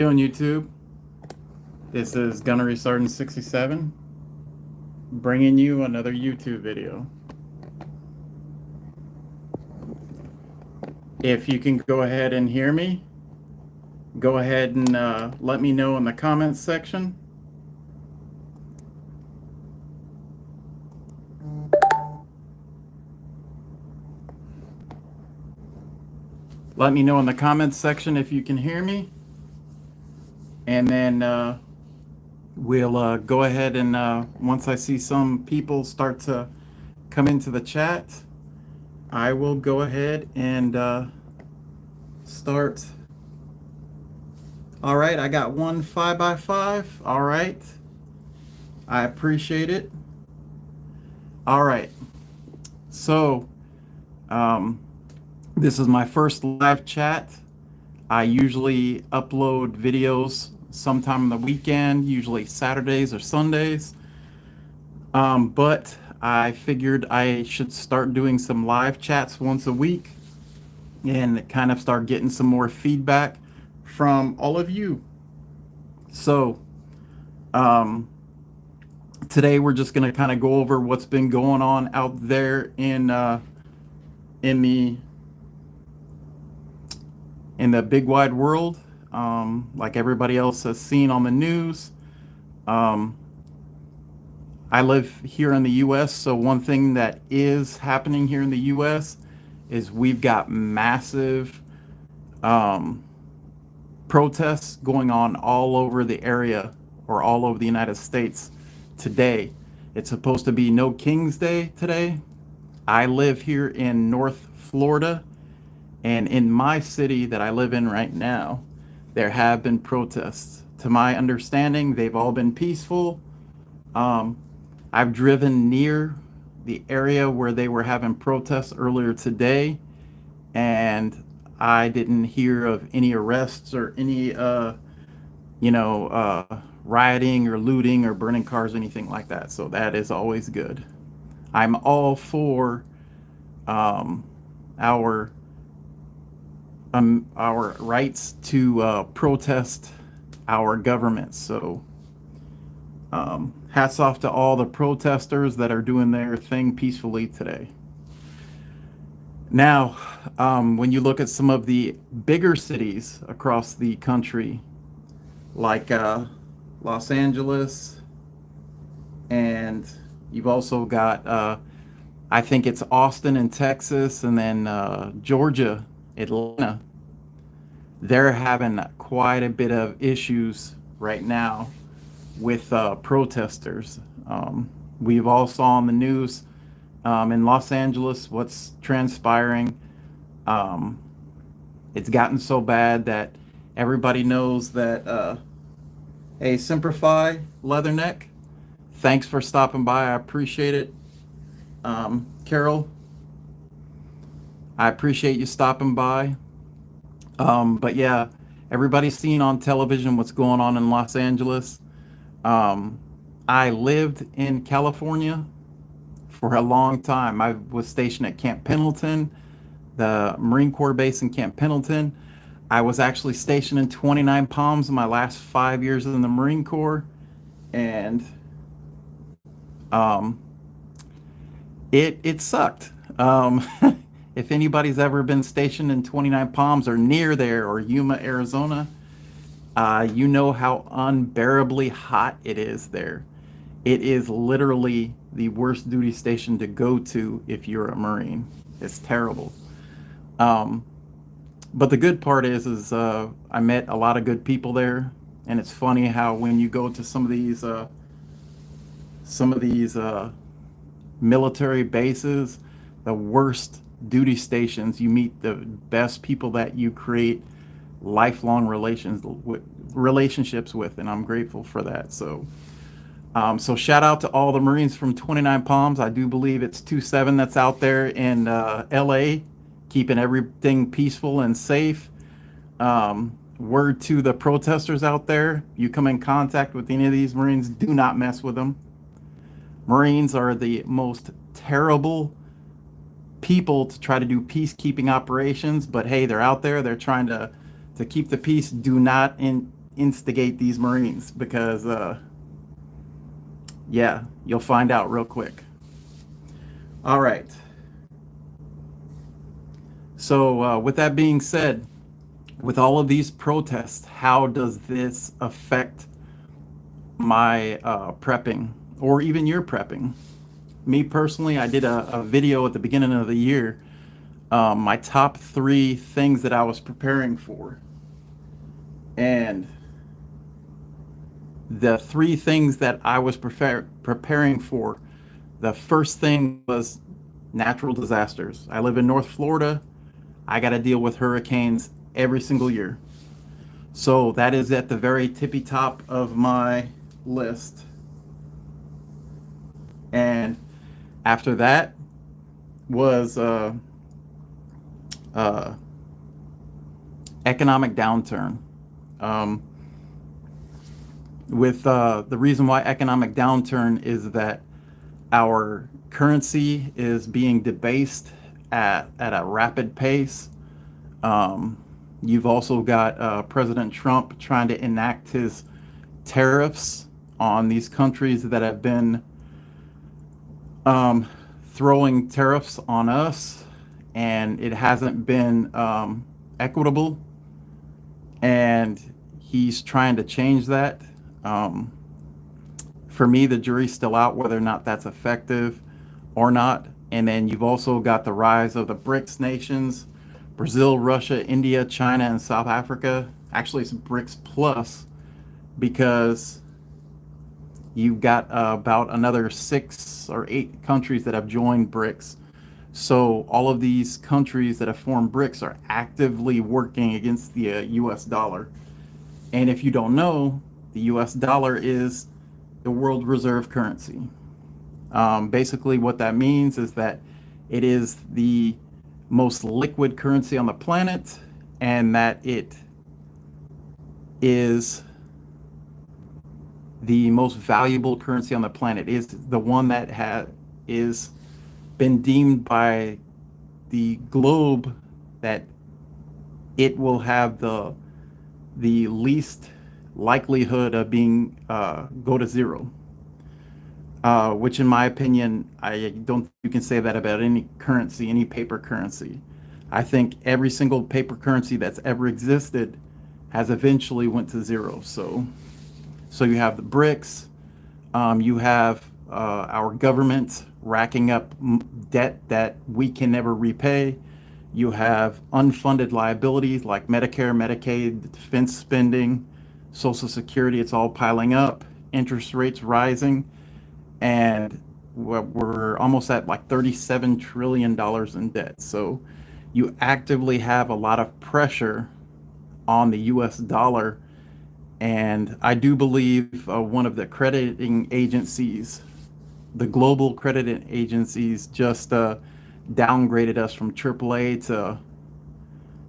On YouTube. This is GySgt67 bringing you another YouTube video. If you can go ahead and hear me, go ahead and let me know in the comments section. Let me know in the comments section if you can hear me. And then we'll go ahead and once I see some people start to come into the chat, I will go ahead and start. All right, I got one 5x5. All right, I appreciate it. All right, so this is my first live chat. I usually upload videos sometime on the weekend, usually Saturdays or Sundays. But I figured I should start doing some live chats once a week and kind of start getting some more feedback from all of you. So today we're just going to kind of go over what's been going on out there in the big wide world, like everybody else has seen on the news. I live here in the U.S., so one thing that is happening here in the U.S. is we've got massive protests going on all over the area or all over the United States today. It's supposed to be No King's Day today. I live here in North Florida, and in my city that I live in right now, there have been protests. To my understanding, they've all been peaceful. I've driven near the area where they were having protests earlier today, and I didn't hear of any arrests or any, rioting or looting or burning cars, anything like that. So that is always good. I'm all for our rights to protest our government. So hats off to all the protesters that are doing their thing peacefully today. Now, when you look at some of the bigger cities across the country, like Los Angeles, and you've also got, I think it's Austin in Texas, and then Georgia, Atlanta, they're having quite a bit of issues right now with protesters. We've all saw on the news in Los Angeles what's transpiring. It's gotten so bad that everybody knows that, hey, Simplify Leatherneck, thanks for stopping by. I appreciate it. Carol, I appreciate you stopping by. But yeah, everybody's seen on television what's going on in Los Angeles. I lived in California for a long time. I was stationed at Camp Pendleton, the Marine Corps base in Camp Pendleton. I was actually stationed in 29 Palms in my last 5 years in the Marine Corps, and it sucked. If anybody's ever been stationed in 29 Palms or near there, or Yuma, Arizona, you know how unbearably hot it is there. It is literally the worst duty station to go to if you're a Marine. It's terrible. But the good part is I met a lot of good people there, and it's funny how when you go to some of these military bases, the worst duty stations, you meet the best people that you create lifelong relationships with, and I'm grateful for that. So shout out to all the Marines from 29 Palms. I do believe it's 27 that's out there in LA, keeping everything peaceful and safe. Word to the protesters out there, you come in contact with any of these Marines, do not mess with them. Marines are the most terrible people to try to do peacekeeping operations, but hey, they're out there, they're trying to keep the peace. Do not instigate these Marines, because yeah, you'll find out real quick. All right. So with that being said, with all of these protests, how does this affect my prepping, or even your prepping? Me personally, I did a video at the beginning of the year, my top 3 things that I was preparing for. And the 3 things that I was preparing for, the first thing was natural disasters. I live in North Florida. I got to deal with hurricanes every single year. So that is at the very tippy top of my list. And after that was economic downturn. With the reason why economic downturn is that our currency is being debased at a rapid pace. You've also got President Trump trying to enact his tariffs on these countries that have been throwing tariffs on us, and it hasn't been equitable. And he's trying to change that. For me, the jury's still out whether or not that's effective or not. And then you've also got the rise of the BRICS nations: Brazil, Russia, India, China, and South Africa. Actually, it's BRICS plus, because you've got about another 6 or 8 countries that have joined BRICS. So all of these countries that have formed BRICS are actively working against the US dollar. And if you don't know, the US dollar is the world reserve currency. Basically, what that means is that it is the most liquid currency on the planet, and that it is the most valuable currency on the planet. Is the one that is been deemed by the globe that it will have the least likelihood of being go to zero. Which in my opinion, I don't think you can say that about any currency, any paper currency. I think every single paper currency that's ever existed has eventually went to zero. So you have the BRICS, you have our government racking up debt that we can never repay. You have unfunded liabilities like Medicare, Medicaid, defense spending, Social Security. It's all piling up. Interest rates rising. And we're almost at like $37 trillion in debt. So you actively have a lot of pressure on the US dollar. And I do believe one of the crediting agencies, the global crediting agencies, just downgraded us from AAA to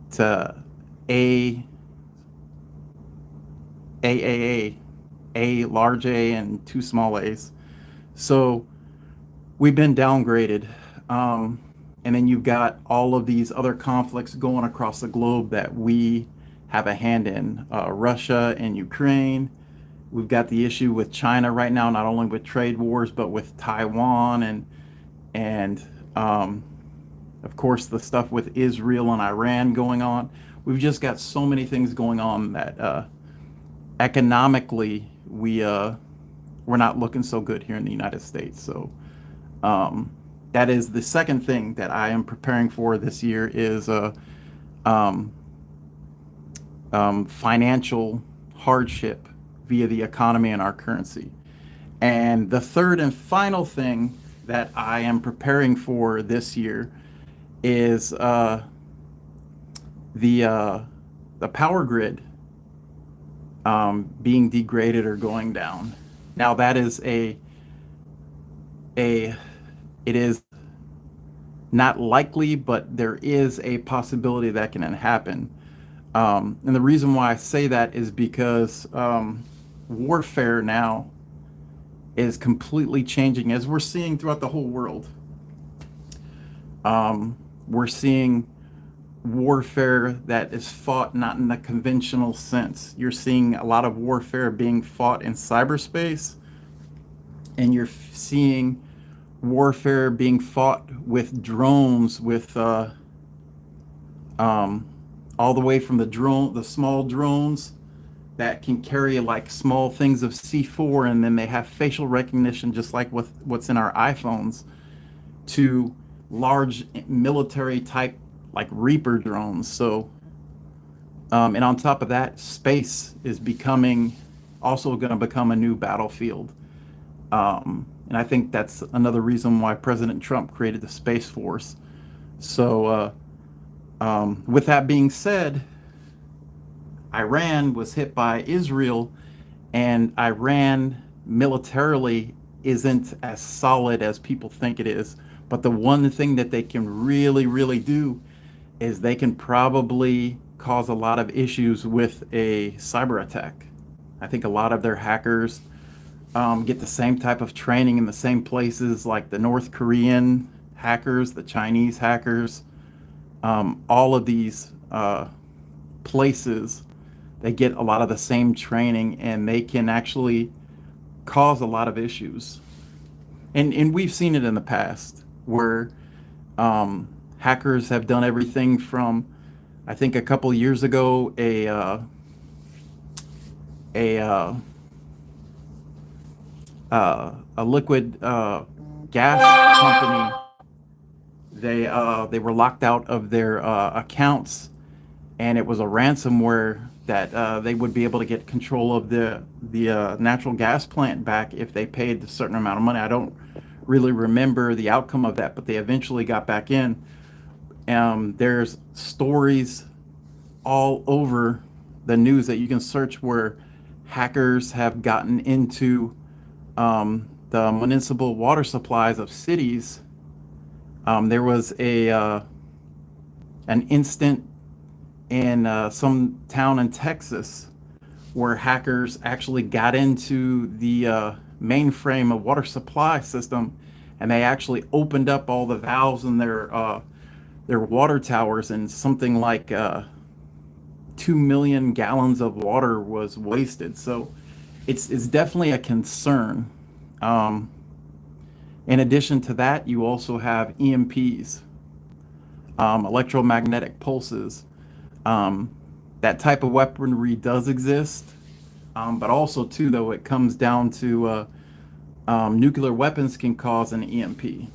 AAA, A large A and 2 small A's. So we've been downgraded. And then you've got all of these other conflicts going across the globe that we have a hand in. Russia and Ukraine. We've got the issue with China right now, not only with trade wars, but with Taiwan and of course the stuff with Israel and Iran going on. We've just got so many things going on that economically we're not looking so good here in the United States. So that is the second thing that I am preparing for this year, is financial hardship via the economy and our currency. And the third and final thing that I am preparing for this year is the power grid being degraded or going down. Now that is it is not likely, but there is a possibility that can happen. And the reason why I say that is because warfare now is completely changing, as we're seeing throughout the whole world. We're seeing warfare that is fought not in the conventional sense. You're seeing a lot of warfare being fought in cyberspace, and you're seeing warfare being fought with drones, with all the way from the small drones that can carry like small things of C4, and then they have facial recognition, just like with what's in our iPhones, to large military type like Reaper drones. So, and on top of that, space is becoming also going to become a new battlefield. And I think that's another reason why President Trump created the Space Force. So, with that being said, Iran was hit by Israel, and Iran militarily isn't as solid as people think it is. But the one thing that they can really, really do is they can probably cause a lot of issues with a cyber attack. I think a lot of their hackers get the same type of training in the same places like the North Korean hackers, the Chinese hackers, all of these places. They get a lot of the same training, and they can actually cause a lot of issues. And we've seen it in the past where hackers have done everything from, I think a couple years ago, a liquid gas company. They were locked out of their accounts, and it was a ransomware that they would be able to get control of the natural gas plant back if they paid a certain amount of money. I don't really remember the outcome of that, but they eventually got back in. There's stories all over the news that you can search where hackers have gotten into the municipal water supplies of cities. There was an instant in some town in Texas where hackers actually got into the mainframe of water supply system, and they actually opened up all the valves in their water towers, and something like 2 million gallons of water was wasted. So it's definitely a concern. In addition to that, you also have EMPs, electromagnetic pulses. That type of weaponry does exist, but also too, though, it comes down to nuclear weapons can cause an EMP.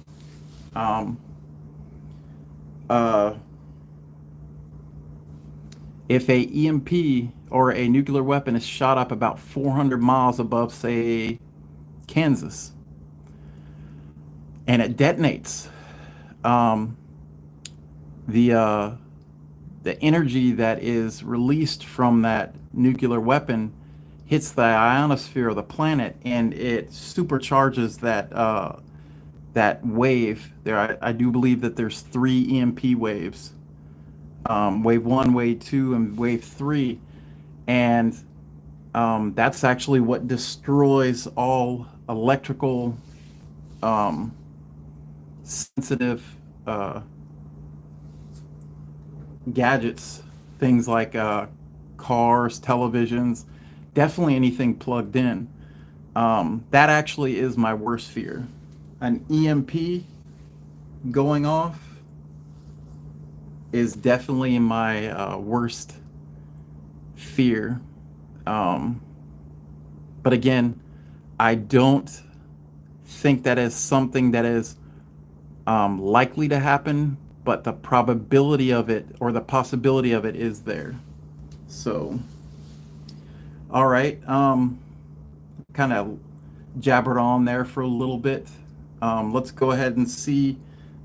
If a EMP or a nuclear weapon is shot up about 400 miles above, say, Kansas, and it detonates, the energy that is released from that nuclear weapon hits the ionosphere of the planet, and it supercharges that wave. I do believe that there's 3 EMP waves, wave 1, wave 2, and wave 3, and that's actually what destroys all electrical sensitive gadgets, things like cars, televisions, definitely anything plugged in. That actually is my worst fear. An EMP going off is definitely my worst fear. But again, I don't think that is something that is likely to happen, but the probability of it, or the possibility of it, is there. So, all right, kind of jabbered on there for a little bit. Let's go ahead and see.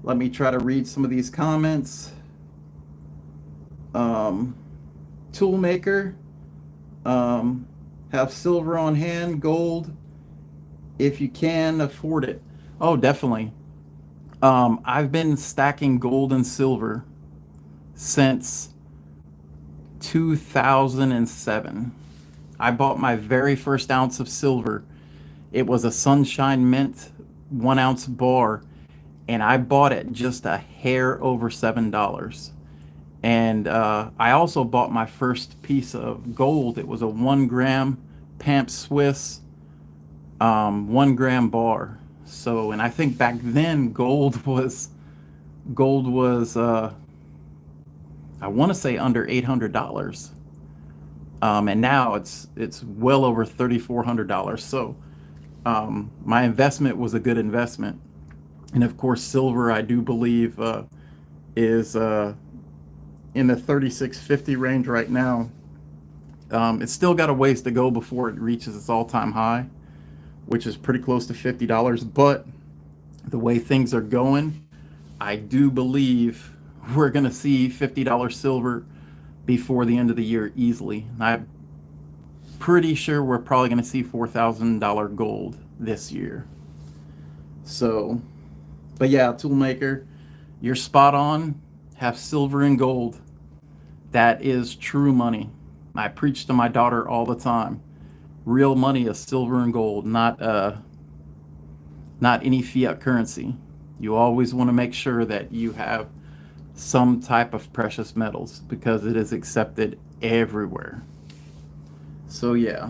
Let me try to read some of these comments. Toolmaker, have silver on hand, gold, if you can afford it. Oh, definitely. I've been stacking gold and silver since 2007. I bought my very first ounce of silver. It was a Sunshine Mint 1 ounce bar, and I bought it just a hair over $7. And I also bought my first piece of gold. It was a 1 gram Pamp Swiss 1 gram bar. So, and I think back then gold was I want to say under $800. And now it's well over $3,400. So my investment was a good investment. And of course, silver, I do believe, is in the 3650 range right now. It's still got a ways to go before it reaches its all-time high, which is pretty close to $50. But the way things are going, I do believe we're going to see $50 silver before the end of the year easily. I'm pretty sure we're probably going to see $4,000 gold this year. So, but yeah, Toolmaker, you're spot on. Have silver and gold. That is true money. I preach to my daughter all the time. Real money is silver and gold, not any fiat currency. You always want to make sure that you have some type of precious metals because it is accepted everywhere. So yeah.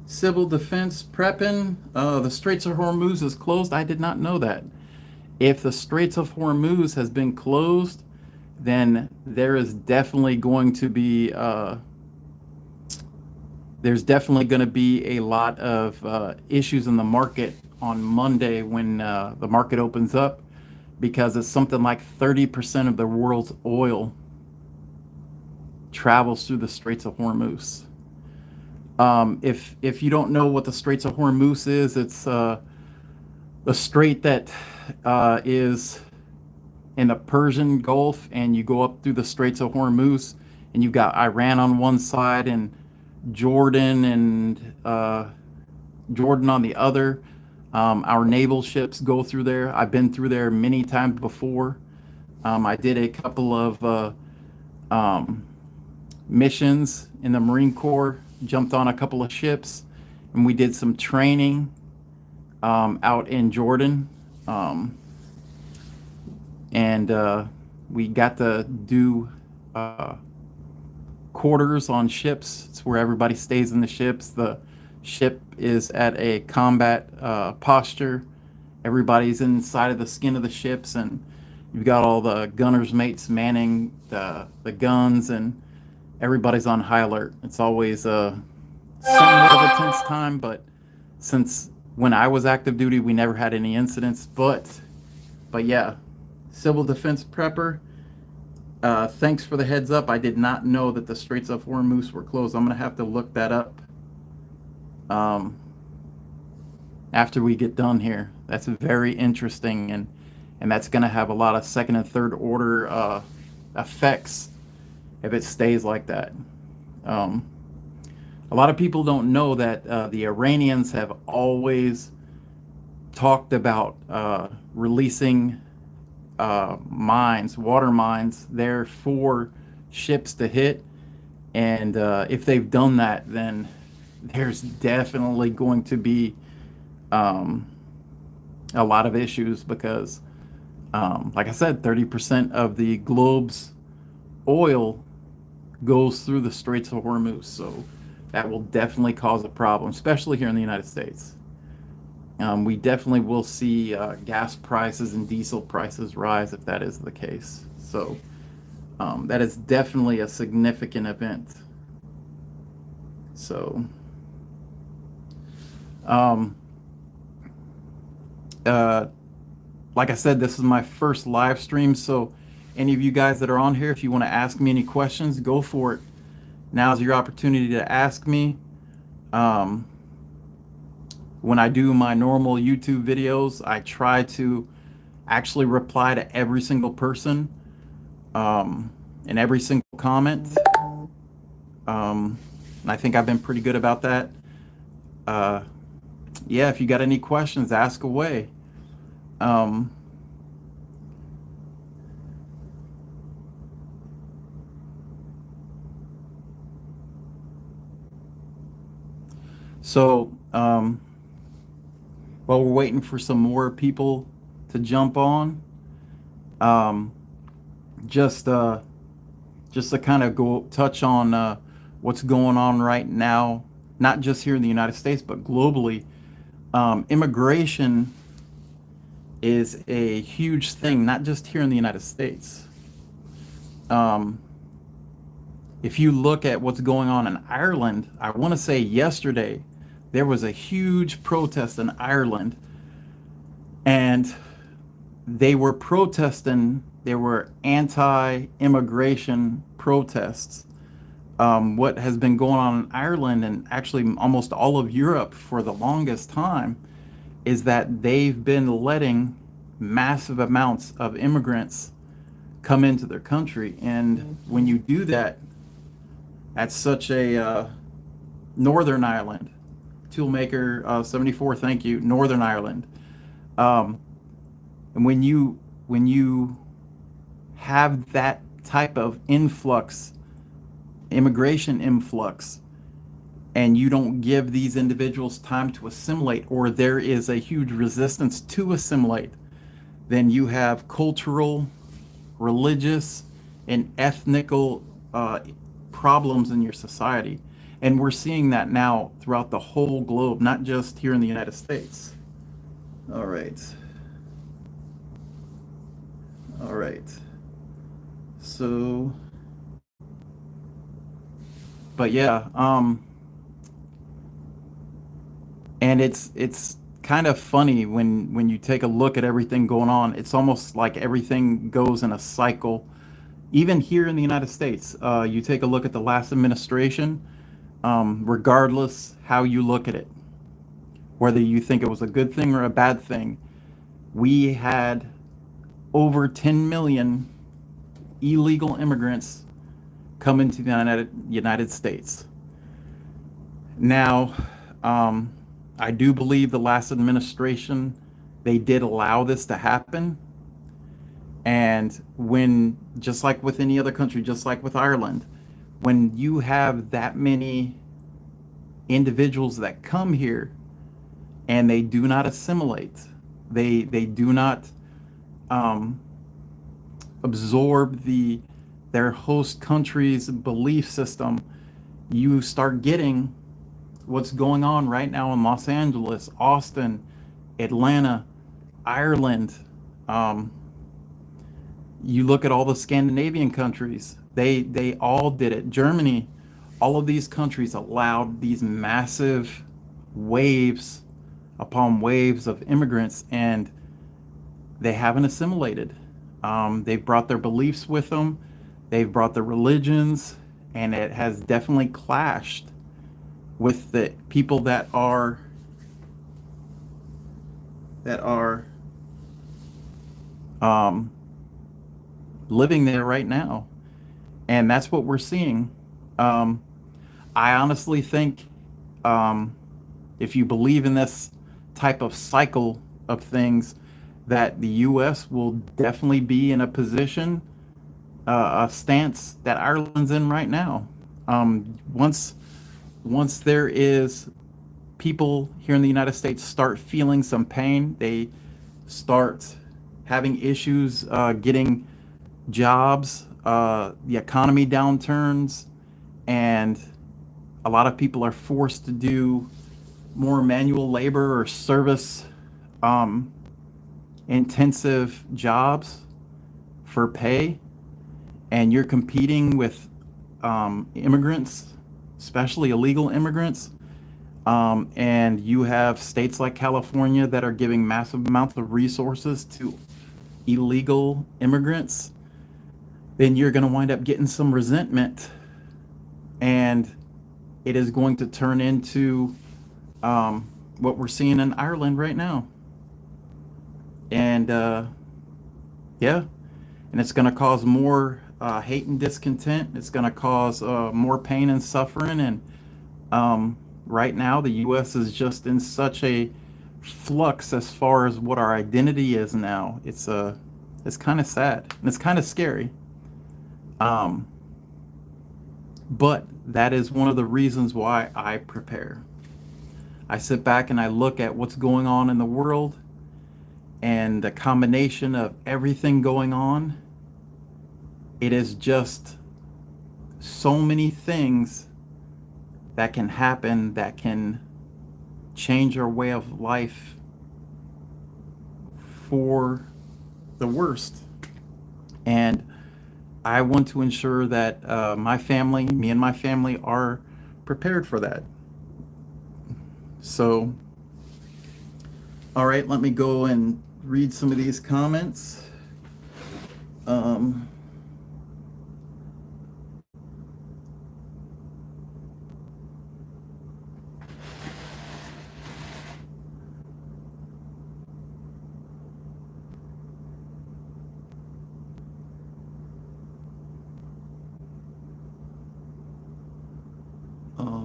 Civil defense prepping. The Straits of Hormuz is closed. I did not know that. If the Straits of Hormuz has been closed, then there is definitely going to be a lot of issues in the market on Monday when the market opens up, because it's something like 30% of the world's oil travels through the Straits of Hormuz. If you don't know what the Straits of Hormuz is, it's the strait that is in the Persian Gulf, and you go up through the Straits of Hormuz, and you've got Iran on one side and Jordan on the other. Our naval ships go through there. I've been through there many times before. I did a couple of missions in the Marine Corps, jumped on a couple of ships, and we did some training out in Jordan. And we got to do quarters on ships. It's where everybody stays in the ships. The ship is at a combat posture. Everybody's inside of the skin of the ships, and you've got all the gunners' mates manning the guns, and everybody's on high alert. It's always somewhat of a tense time, but since when I was active duty, we never had any incidents. But yeah, civil defense prepper. Thanks for the heads up. I did not know that the Straits of Hormuz were closed. I'm gonna have to look that up after we get done here. That's very interesting, and that's gonna have a lot of second and third order effects if it stays like that. A lot of people don't know that the Iranians have always talked about releasing mines, water mines, there for ships to hit. And if they've done that, then there's definitely going to be a lot of issues because, like I said, 30% of the globe's oil goes through the Straits of Hormuz. So that will definitely cause a problem, especially here in the United States. We definitely will see gas prices and diesel prices rise if that is the case. So that is definitely a significant event. So like I said, this is my first live stream. So any of you guys that are on here, if you want to ask me any questions, go for it. Now's your opportunity to ask me. When I do my normal YouTube videos, I try to actually reply to every single person and every single comment. I think I've been pretty good about that. Yeah, if you got any questions, ask away. So, while we're waiting for some more people to jump on, um, just just to kind of go touch on what's going on right now, not just here in the United States, but globally. Immigration is a huge thing, not just here in the United States. Um, if you look at what's going on in Ireland, I want to say yesterday there was a huge protest in Ireland, and they were protesting, there were anti immigration protests. What has been going on in Ireland and actually almost all of Europe for the longest time is that they've been letting massive amounts of immigrants come into their country. And when you do that at such a Northern Ireland, Toolmaker 74, thank you, Northern Ireland. Um, and when you have that type of influx, immigration influx, and you don't give these individuals time to assimilate, or there is a huge resistance to assimilate, then you have cultural, religious, and ethnical problems in your society. And we're seeing that now throughout the whole globe, not just here in the United States. All right. All right. So, but yeah, and it's kind of funny when you take a look at everything going on. It's almost like everything goes in a cycle. Even here in the United States, you take a look at the last administration, regardless how you look at it, whether you think it was a good thing or a bad thing, we had over 10 million illegal immigrants come into the United States. Now, I do believe the last administration, they did allow this to happen. And when, just like with any other country, just like with Ireland, when you have that many individuals that come here and they do not assimilate, they do not absorb their host country's belief system, you start getting what's going on right now in Los Angeles, Austin, Atlanta, Ireland. You look at all the Scandinavian countries, they all did it. Germany, all of these countries allowed these massive waves upon waves of immigrants, and they haven't assimilated. They've brought their beliefs with them, they've brought their religions, and it has definitely clashed with the people that are living there right now. And that's what we're seeing. I honestly think, if you believe in this type of cycle of things, that the U.S. will definitely be in a position, a stance that Ireland's in right now. Once there is people here in the United States start feeling some pain, they start having issues getting jobs, the economy downturns, and a lot of people are forced to do more manual labor or service intensive jobs for pay, and you're competing with immigrants, especially illegal immigrants, and you have states like California that are giving massive amounts of resources to illegal immigrants, then you're going to wind up getting some resentment, and it is going to turn into what we're seeing in Ireland right now. And yeah, and it's going to cause more hate and discontent. It's going to cause more pain and suffering. And right now, the U.S. is just in such a flux as far as what our identity is now. It's kind of sad and it's kind of scary. But that is one of the reasons why I prepare. I sit back and I look at what's going on in the world, and the combination of everything going on, it is just so many things that can happen that can change our way of life for the worst. And I want to ensure that me and my family are prepared for that. So, all right, let me go and read some of these comments.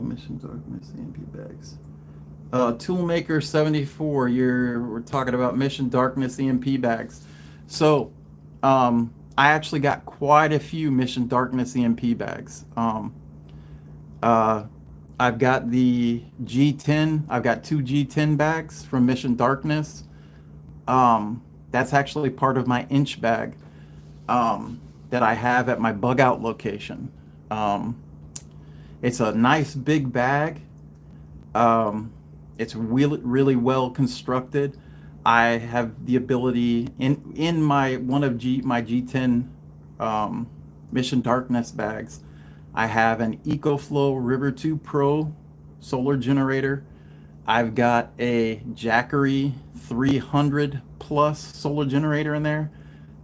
Mission Darkness EMP bags. Toolmaker 74, we're talking about Mission Darkness EMP bags. So, I actually got quite a few Mission Darkness EMP bags. I've got the G10. I've got 2 G10 bags from Mission Darkness. That's actually part of my inch bag that I have at my bug out location. It's a nice big bag. It's really well constructed. I have the ability in my my G10 Mission Darkness bags. I have an EcoFlow River 2 Pro solar generator. I've got a Jackery 300 plus solar generator in there.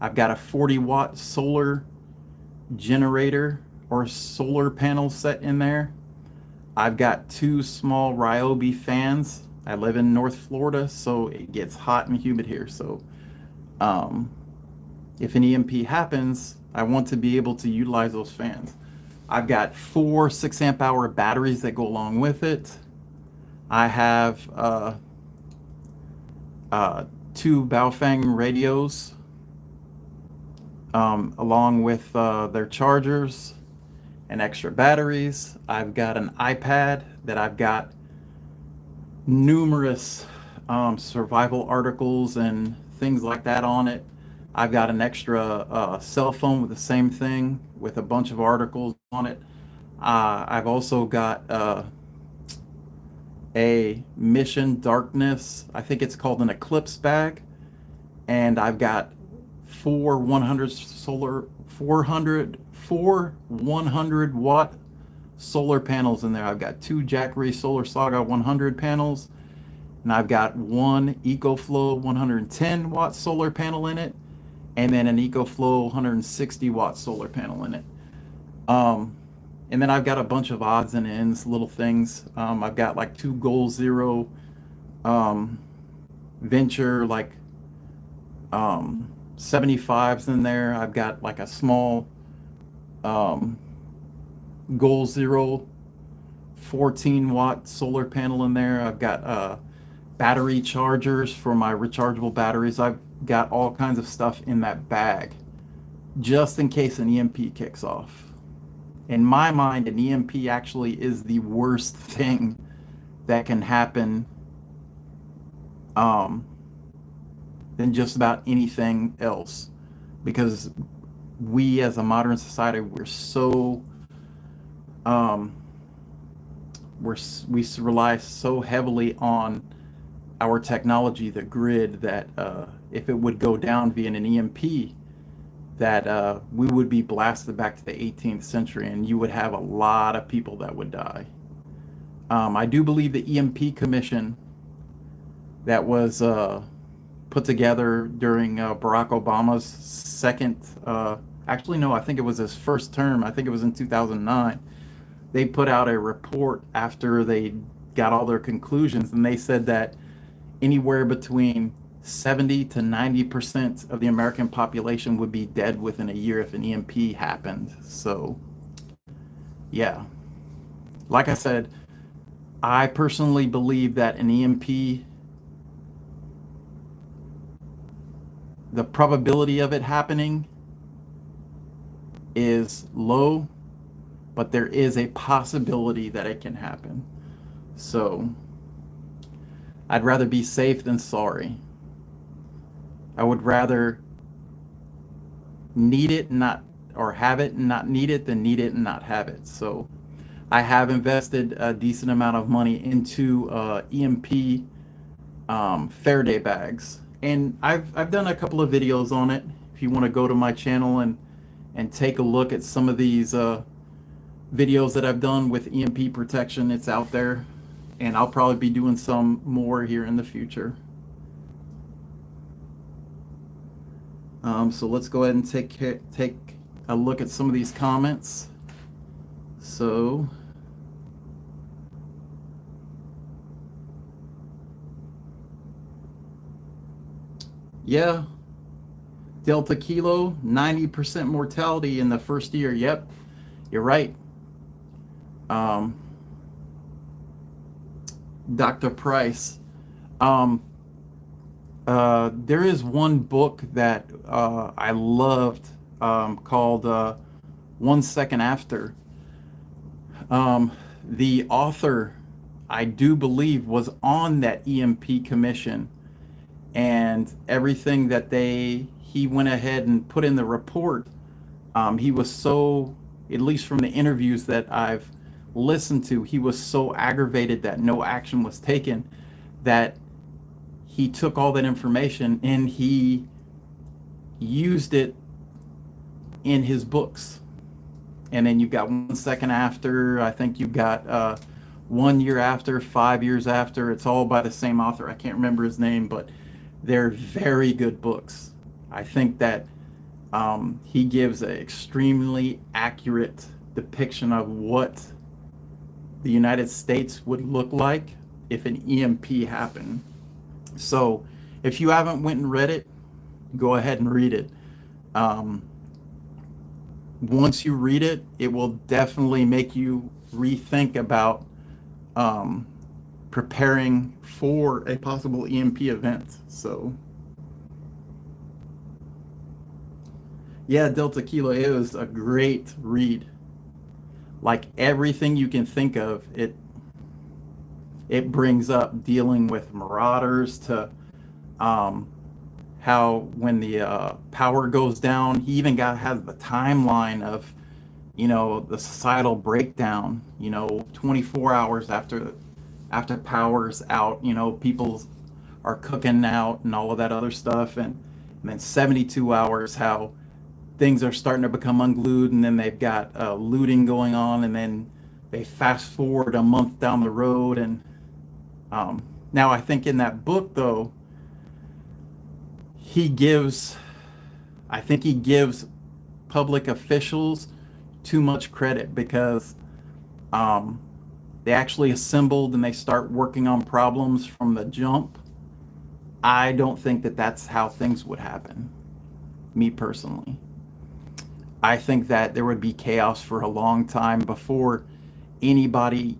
I've got a 40-watt solar generator or solar panel set in there. I've got 2 small Ryobi fans. I live in North Florida, so it gets hot and humid here. So if an EMP happens, I want to be able to utilize those fans. I've got 4 6-amp-hour batteries that go along with it. I have 2 Baofeng radios along with their chargers and extra batteries. I've got an iPad that I've got numerous survival articles and things like that on it. I've got an extra cell phone with the same thing with a bunch of articles on it. I've also got a Mission Darkness, I think it's called an Eclipse bag, and I've got 4 100-watt solar panels in there. I've got 2 Jackery Solar Saga 100 panels, and I've got 1 EcoFlow 110-watt solar panel in it, and then an EcoFlow 160-watt solar panel in it. And then I've got a bunch of odds and ends, little things. I've got like 2 Goal Zero Venture like 75s in there. I've got like a small Goal Zero 14-watt solar panel in there. I've got battery chargers for my rechargeable batteries. I've got all kinds of stuff in that bag just in case an EMP kicks off. In my mind, an EMP actually is the worst thing that can happen than just about anything else, because we as a modern society, we're so we rely so heavily on our technology, the grid, that if it would go down via an EMP, that we would be blasted back to the 18th century, and you would have a lot of people that would die. I do believe the EMP commission that was put together during Barack Obama's second, actually no, I think it was his first term. I think it was in 2009. They put out a report after they got all their conclusions, and they said that anywhere between 70 to 90% of the American population would be dead within a year if an EMP happened. So, yeah. Like I said, I personally believe that an EMP, the probability of it happening is low, but there is a possibility that it can happen. So, I'd rather be safe than sorry. I would rather need it and not, or have it and not need it, than need it and not have it. So I have invested a decent amount of money into EMP Faraday bags, and I've done a couple of videos on it. If you want to go to my channel and take a look at some of these videos that I've done with EMP protection, it's out there, and I'll probably be doing some more here in the future. So let's go ahead and take a look at some of these comments. So yeah, Delta Kilo, 90% mortality in the first year. Yep, you're right. Dr. Price. There is one book that I loved called 1 Second After. The author, I do believe, was on that EMP commission, and everything that he went ahead and put in the report, he was so, at least from the interviews that I've listened to, he was so aggravated that no action was taken, that he took all that information and he used it in his books. And then you've got 1 Second After, I think you've got 1 year after, 5 years after. It's all by the same author. I can't remember his name, but they're very good books. I think that he gives an extremely accurate depiction of what the United States would look like if an EMP happened. So if you haven't went and read it, go ahead and read it. Once you read it, it will definitely make you rethink about preparing for a possible EMP event. So yeah, Delta Kilo, it was a great read. Like everything you can think of, it brings up dealing with marauders, to how when the power goes down, he even has the timeline of, the societal breakdown, 24 hours after power's out, people are cooking out and all of that other stuff, and then 72 hours, how things are starting to become unglued, and then they've got looting going on, and then they fast forward a month down the road. And now I think in that book, though, I think he gives public officials too much credit, because they actually assembled and they start working on problems from the jump. I don't think that that's how things would happen, me personally. I think that there would be chaos for a long time before anybody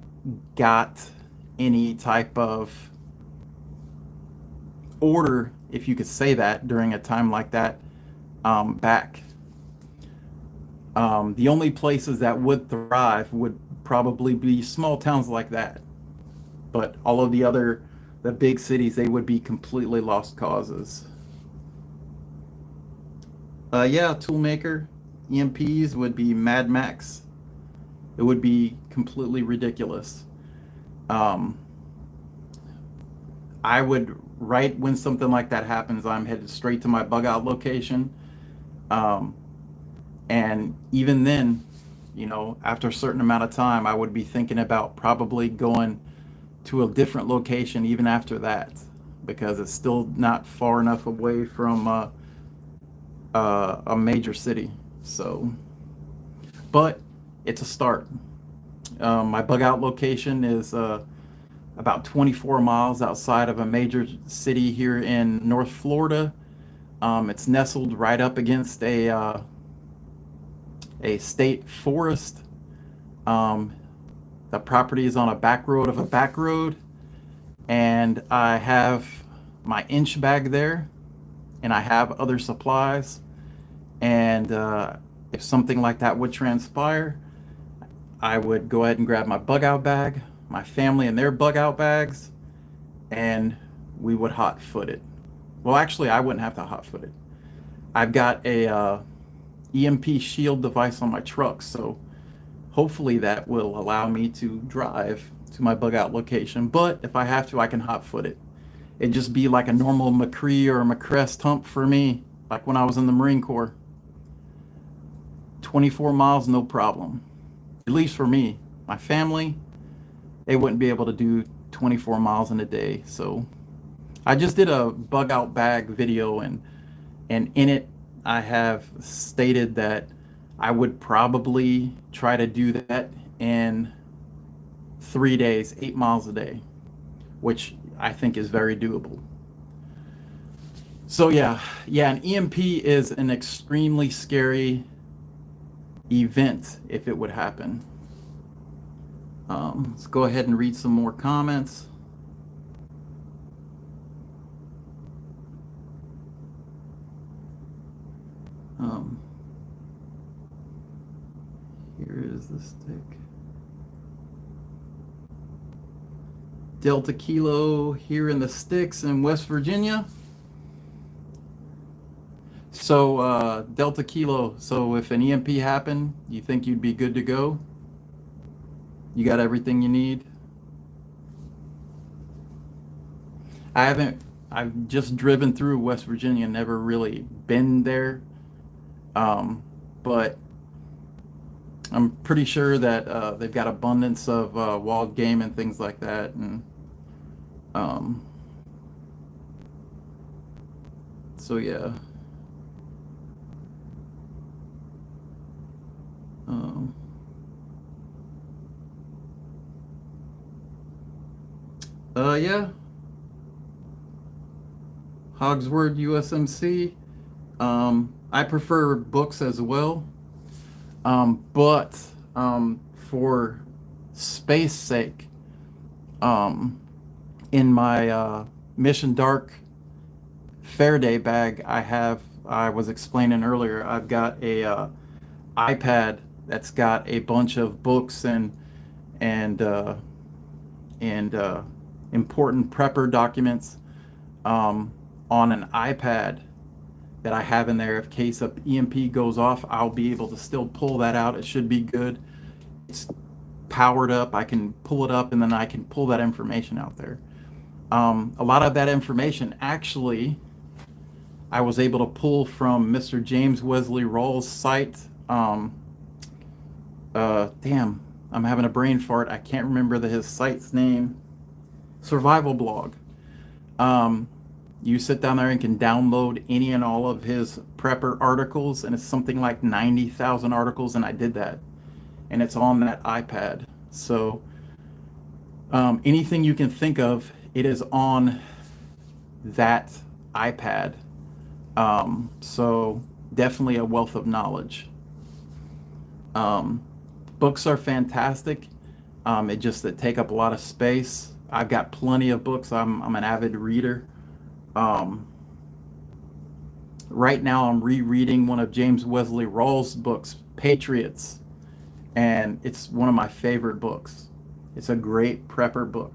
got any type of order, if you could say that, during a time like that, back. The only places that would thrive would probably be small towns like that. But all of the big cities, they would be completely lost causes. Yeah, Toolmaker, EMPs would be Mad Max. It would be completely ridiculous. I would, right when something like that happens, I'm headed straight to my bug out location. And even then, after a certain amount of time, I would be thinking about probably going to a different location even after that, because it's still not far enough away from a major city. So, but it's a start. My bug out location is about 24 miles outside of a major city here in North Florida. It's nestled right up against a state forest. The property is on a back road of a back road, and I have my inch bag there, and I have other supplies. And if something like that would transpire, I would go ahead and grab my bug out bag, my family and their bug out bags, and we would hot foot it. Well, actually, I wouldn't have to hot foot it. I've got a EMP shield device on my truck, so hopefully that will allow me to drive to my bug out location. But if I have to, I can hot foot it. It'd just be like a normal McCree or a McCrest hump for me, like when I was in the Marine Corps. 24 miles, no problem. At least for me. My family, they wouldn't be able to do 24 miles in a day. So I just did a bug out bag video, and in it I have stated that I would probably try to do that in 3 days, 8 miles a day, which I think is very doable. So yeah, an EMP is an extremely scary event if it would happen. Let's go ahead and read some more comments. Here is the stick. Delta Kilo here in the sticks in West Virginia. So Delta Kilo, so if an EMP happened, you think you'd be good to go? You got everything you need? I've just driven through West Virginia, never really been there. But I'm pretty sure that they've got abundance of wild game and things like that. And so yeah. Yeah. Hogsword USMC. I prefer books as well. But for space sake, in my Mission Dark Faraday bag, I was explaining earlier, I've got a iPad that's got a bunch of books and important prepper documents on an iPad that I have in there. In case an EMP goes off, I'll be able to still pull that out. It should be good. It's powered up. I can pull it up, and then I can pull that information out there. A lot of that information, actually, I was able to pull from Mr. James Wesley Rawls' site. Damn, I'm having a brain fart. I can't remember his site's name. Survival blog. You sit down there and can download any and all of his prepper articles, and it's something like 90,000 articles, and I did that, and it's on that iPad. So anything you can think of, it is on that iPad. So definitely a wealth of knowledge. Books are fantastic. They take up a lot of space. I've got plenty of books. I'm an avid reader. Right now I'm rereading one of James Wesley Rawls' books, Patriots, and it's one of my favorite books. It's a great prepper book.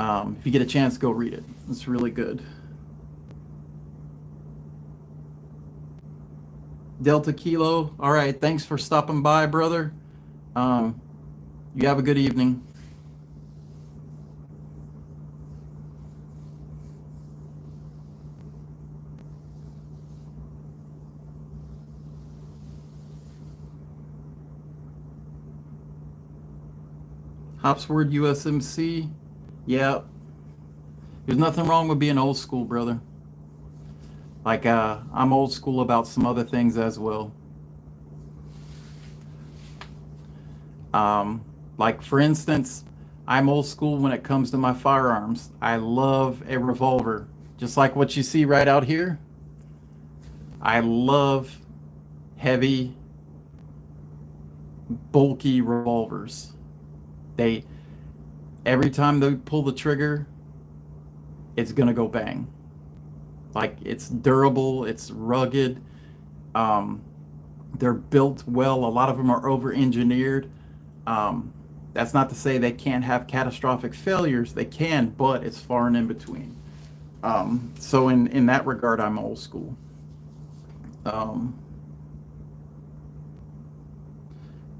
If you get a chance, go read it. It's really good. Delta Kilo, all right, thanks for stopping by, brother. You have a good evening. Hopsword USMC, yeah. There's nothing wrong with being old school, brother. Like, I'm old school about some other things as well. Like, for instance, I'm old school when it comes to my firearms. I love a revolver, just like what you see right out here. I love heavy, bulky revolvers. Every time they pull the trigger, it's gonna go bang. Like, it's durable, it's rugged, they're built well. A lot of them are over engineered. That's not to say they can't have catastrophic failures. They can, but it's far and in between. So in that regard, I'm old school. Um,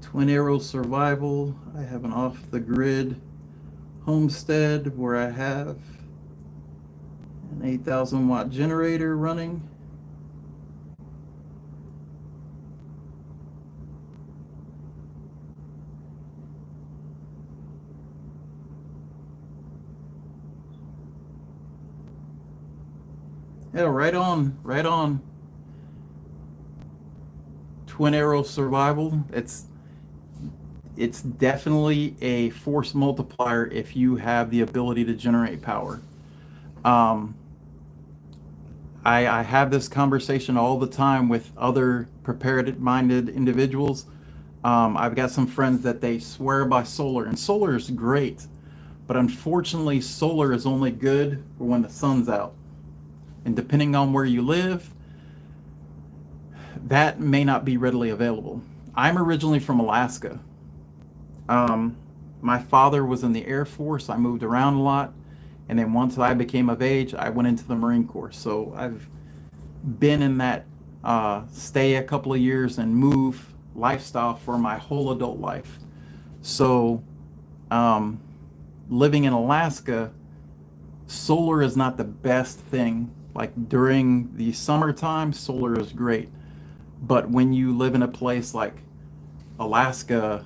Twin Arrow Survival. I have an off-the-grid homestead where I have an 8,000 watt generator running. Yeah, right on, right on. Twin Arrow Survival. It's definitely a force multiplier if you have the ability to generate power. Um, I have this conversation all the time with other prepared-minded individuals. I've got some friends that they swear by solar, and solar is great, but unfortunately, solar is only good for when the sun's out. And depending on where you live, that may not be readily available. I'm originally from Alaska. My father was in the Air Force. I moved around a lot. And then once I became of age, I went into the Marine Corps. So I've been in that stay a couple of years and move lifestyle for my whole adult life. So living in Alaska, solar is not the best thing. Like during the summertime, solar is great. But when you live in a place like Alaska,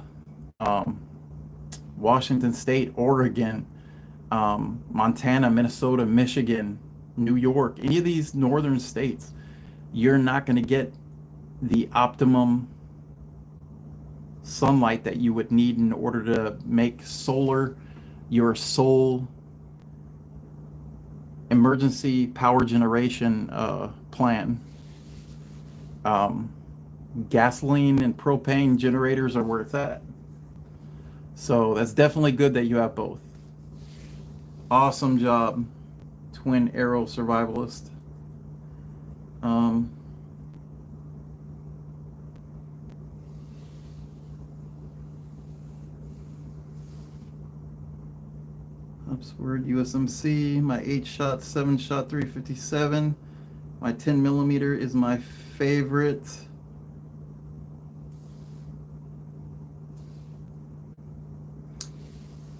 Washington State, Oregon, Montana, Minnesota, Michigan, New York, any of these northern states, you're not going to get the optimum sunlight that you would need in order to make solar your sole emergency power generation plan. Gasoline and propane generators are where it's at. So that's definitely good that you have both. Awesome job, Twin Arrow Survivalist. Upsword USMC, my 8-shot, 7-shot 357. My 10 millimeter is my favorite.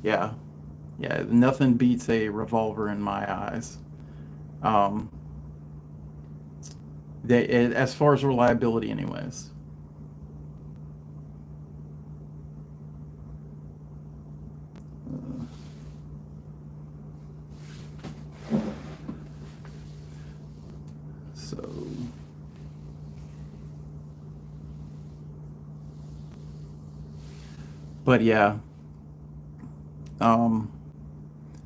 Yeah, nothing beats a revolver in my eyes. As far as reliability, anyways. So. But yeah.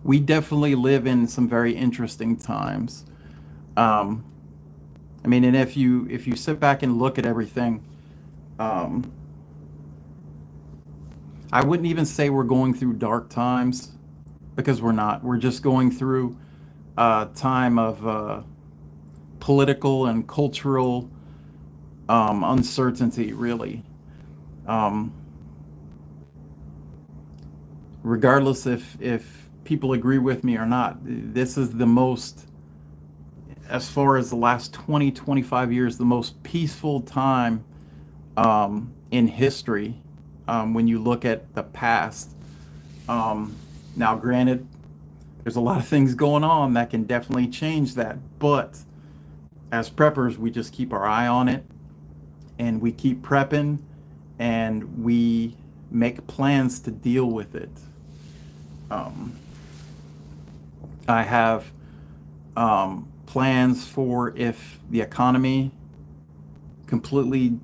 We definitely live in some very interesting times. I mean, and if you sit back and look at everything, I wouldn't even say we're going through dark times, because we're not. We're just going through a time of political and cultural uncertainty, really. Regardless if people agree with me or not, this is the most, as far as the last 20-25 years, the most peaceful time in history when you look at the past. Now, granted, there's a lot of things going on that can definitely change that, but as preppers, we just keep our eye on it, and we keep prepping, and we make plans to deal with it. I have plans for if the economy completely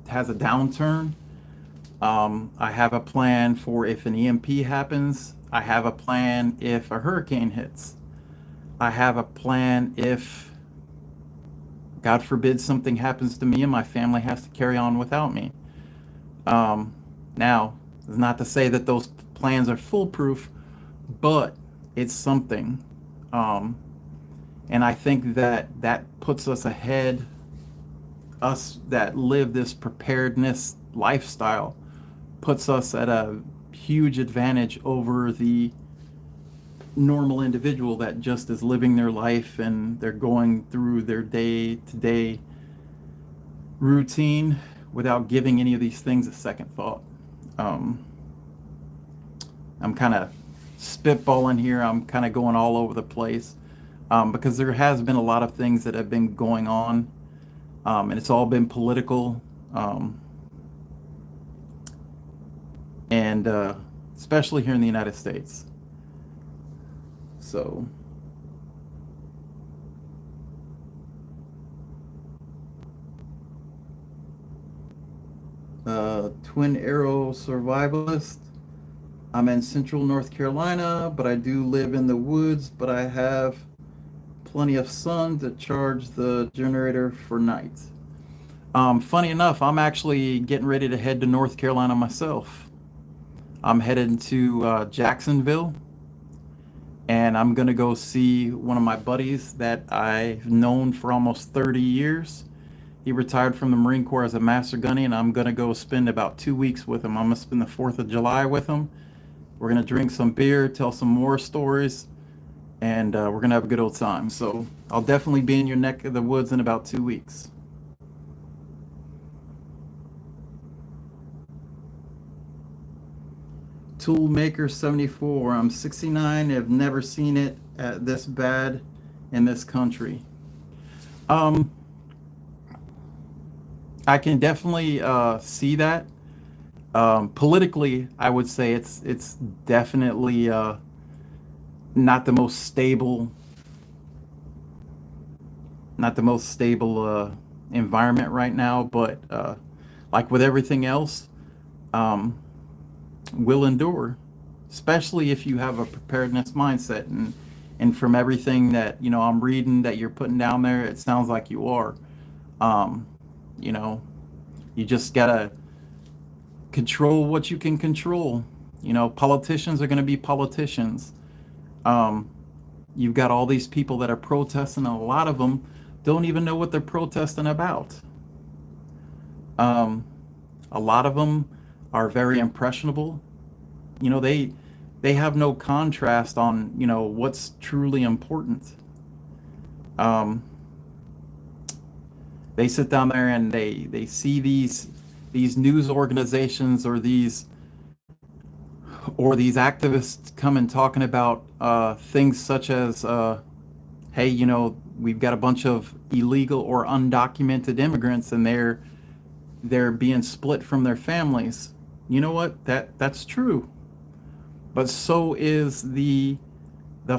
has a downturn. I have a plan for if an EMP happens. I have a plan if a hurricane hits. I have a plan if, God forbid, something happens to me and my family has to carry on without me. Now, it's not to say that those plans are foolproof, but it's something. And I think that puts us ahead, us that live this preparedness lifestyle, puts us at a huge advantage over the normal individual that just is living their life and they're going through their day-to-day routine without giving any of these things a second thought. I'm kind of spitballing here. I'm kind of going all over the place because there has been a lot of things that have been going on, and it's all been political, and especially here in the United States. So Twin Arrow Survivalist. I'm in central North Carolina, but I do live in the woods, but I have plenty of sun to charge the generator for nights. Funny enough, I'm actually getting ready to head to North Carolina myself. I'm headed to Jacksonville, and I'm gonna go see one of my buddies that I've known for almost 30 years. He retired from the Marine Corps as a master gunny, and I'm gonna go spend about 2 weeks with him. I'm gonna spend the 4th of July with him. We're gonna drink some beer, tell some more stories, and we're gonna have a good old time. So I'll definitely be in your neck of the woods in about 2 weeks. Toolmaker 74. I'm 69. Have never seen it this bad in this country. I can definitely see that. Politically, I would say it's definitely not the most stable, environment right now. But like with everything else, will endure, especially if you have a preparedness mindset. And from everything that I'm reading that you're putting down there, it sounds like you are. You just gotta control what you can control. Politicians are going to be politicians. You've got all these people that are protesting, and a lot of them don't even know what they're protesting about. A lot of them are very impressionable. They have no contrast on what's truly important. They sit down there and they see these news organizations or these activists come and talking about things such as hey, we've got a bunch of illegal or undocumented immigrants, and they're being split from their families. You know what? That's true. But so is the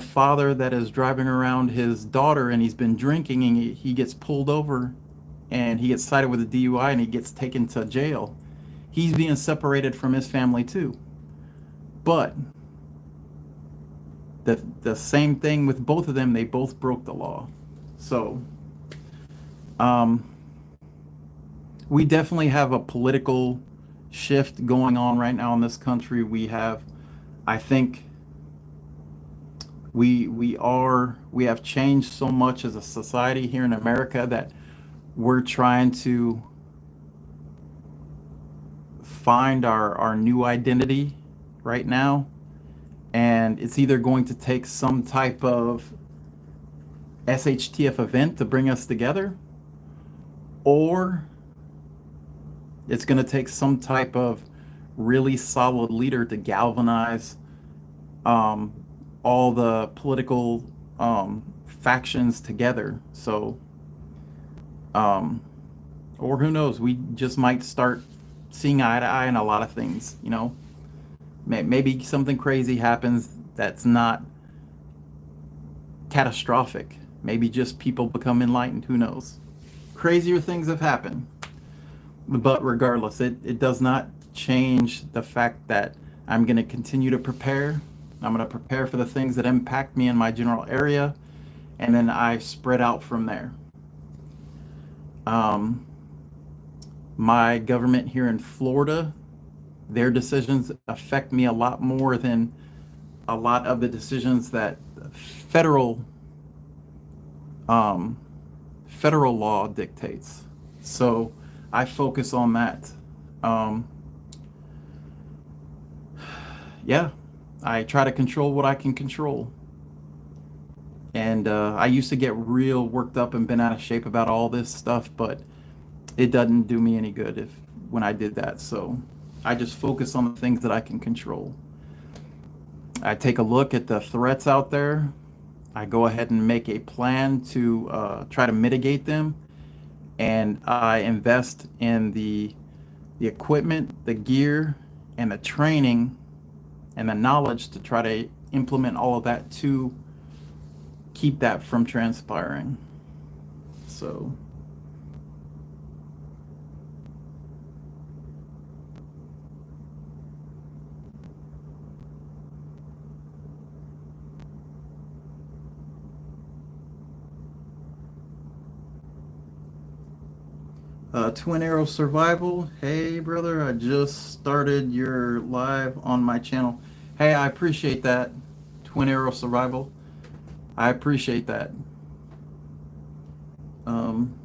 father that is driving around his daughter, and he's been drinking, and he gets pulled over, and he gets cited with a DUI, and he gets taken to jail. He's being separated from his family too. But the same thing with both of them, they both broke the law. So we definitely have a political shift going on right now in this country. I think we have changed so much as a society here in America that we're trying to find our new identity right now, and it's either going to take some type of SHTF event to bring us together, or it's going to take some type of really solid leader to galvanize all the political factions together. So or who knows, we just might start seeing eye to eye in a lot of things. Maybe something crazy happens that's not catastrophic. Maybe just people become enlightened. Who knows? Crazier things have happened. But regardless, it does not change the fact that I'm going to continue to prepare. I'm going to prepare for the things that impact me in my general area, and then I spread out from there. My government here in Florida, their decisions affect me a lot more than a lot of the decisions that federal law dictates. So I focus on that. yeah, I try to control what I can control. And I used to get real worked up and been out of shape about all this stuff, but it doesn't do me any good if when I did that. So I just focus on the things that I can control. I take a look at the threats out there. I go ahead and make a plan to try to mitigate them, and I invest in the equipment, the gear, and the training and the knowledge to try to implement all of that to keep that from transpiring. So, 2 Arrow Survival. Hey, brother, I just started your live on my channel. Hey, I appreciate that. 2 Arrow Survival. I appreciate that. Um,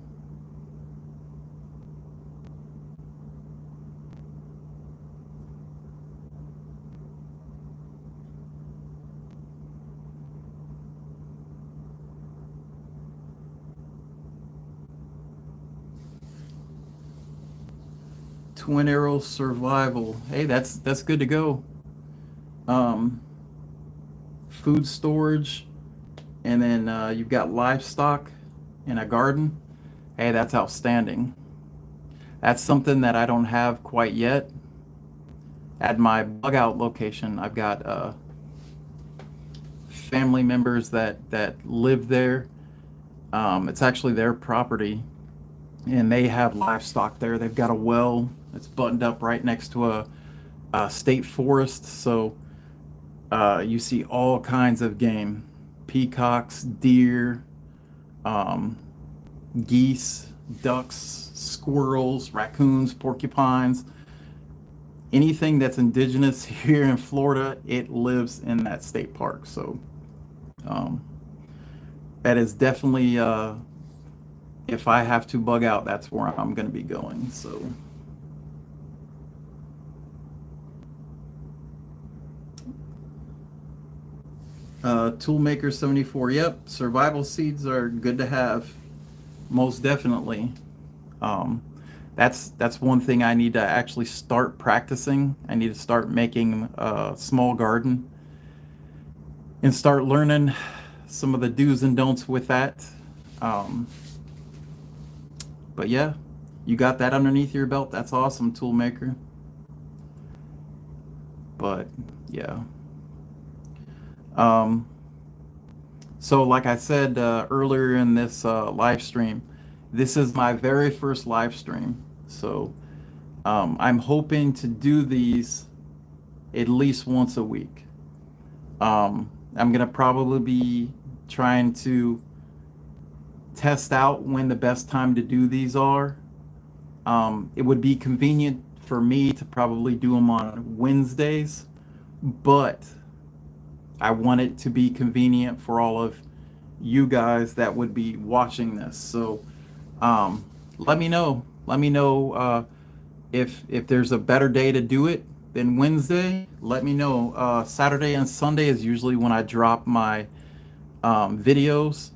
Twin Arrow Survival. Hey, that's good to go. Um, Food storage, and then you've got livestock in a garden. Hey, that's outstanding. That's something that I don't have quite yet. At my bug out location, I've got family members that live there. It's actually their property, and they have livestock there. They've got a well that's buttoned up right next to a state forest, so you see all kinds of game: peacocks, deer, um, geese, ducks, squirrels, raccoons, porcupines. Anything that's indigenous here in Florida, it lives in that state park. So um, that is definitely, if I have to bug out, that's where I'm going to be going. So Toolmaker 74. Yep, survival seeds are good to have, most definitely. Um, that's one thing I need to actually start practicing. I need to start making a small garden and start learning some of the do's and don'ts with that. Um, but yeah, you got that underneath your belt. That's awesome, Toolmaker. But yeah. Um, so like I said earlier in this live stream, this is my very first live stream. So I'm hoping to do these at least once a week. I'm gonna probably be trying to test out when the best time to do these are. It would be convenient for me to probably do them on Wednesdays, but I want it to be convenient for all of you guys that would be watching this. So let me know. Let me know if there's a better day to do it than Wednesday. Let me know. Saturday and Sunday is usually when I drop my videos.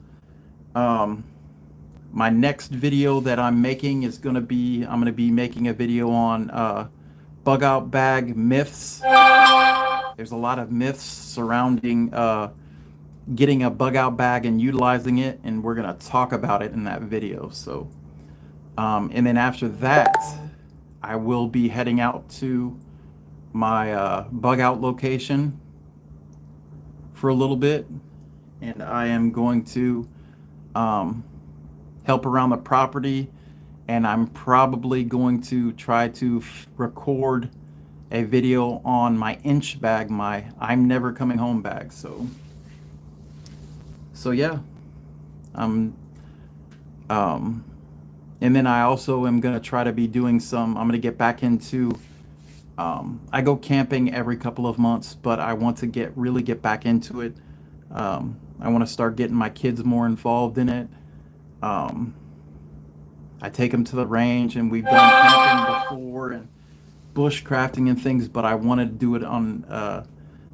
My next video that I'm making is going to be, I'm going to be making a video on bug out bag myths. There's a lot of myths surrounding getting a bug out bag and utilizing it, and we're going to talk about it in that video. So and then after that, I will be heading out to my bug out location for a little bit, and I am going to help around the property, and I'm probably going to try to record a video on my inch bag, my I'm never coming home bag. So yeah, and then I also am going to try to be doing I'm going to get back into, I go camping every couple of months, but I want to really get back into it. I want to start getting my kids more involved in it. I take them to the range, and we've done camping before, and bushcrafting and things, but I wanted to do it on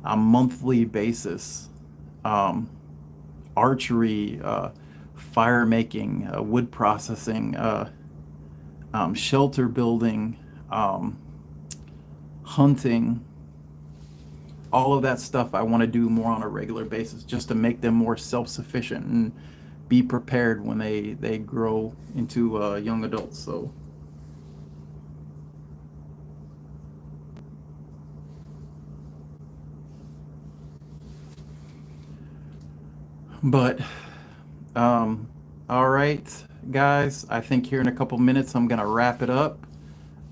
a monthly basis. Um, Archery, fire making, wood processing, shelter building, hunting, all of that stuff I want to do more on a regular basis, just to make them more self-sufficient and be prepared when they grow into young adults. So but all right, guys, I think here in a couple minutes I'm gonna wrap it up.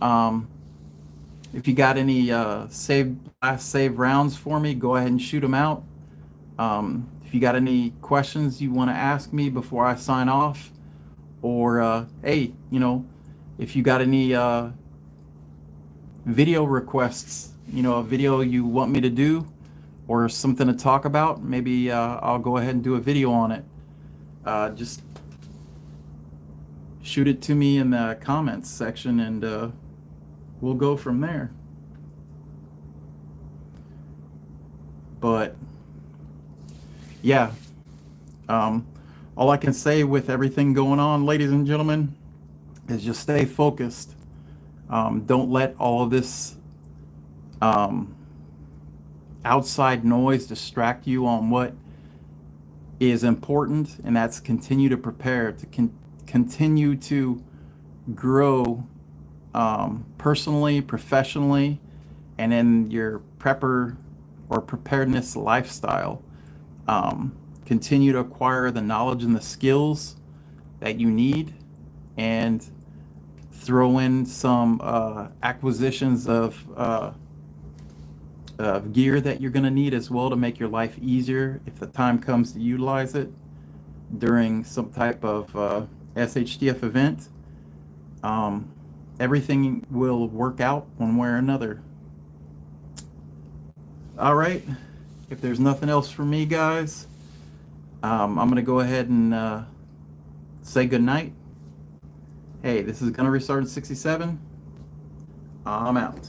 um, if you got any last save rounds for me, go ahead and shoot them out. If you got any questions you want to ask me before I sign off, or hey, if you got any video requests, a video you want me to do or something to talk about, maybe I'll go ahead and do a video on it. Just shoot it to me in the comments section, and we'll go from there. But yeah, all I can say with everything going on, ladies and gentlemen, is just stay focused. Don't let all of this outside noise distract you on what is important, and that's continue to prepare, to continue to grow personally, professionally, and in your prepper or preparedness lifestyle. Continue to acquire the knowledge and the skills that you need, and throw in some acquisitions of gear that you're going to need as well to make your life easier if the time comes to utilize it during some type of SHTF event. Everything will work out one way or another. All right, if there's nothing else for me, guys, I'm going to go ahead and say good night. Hey, this is GySgt67. I'm out.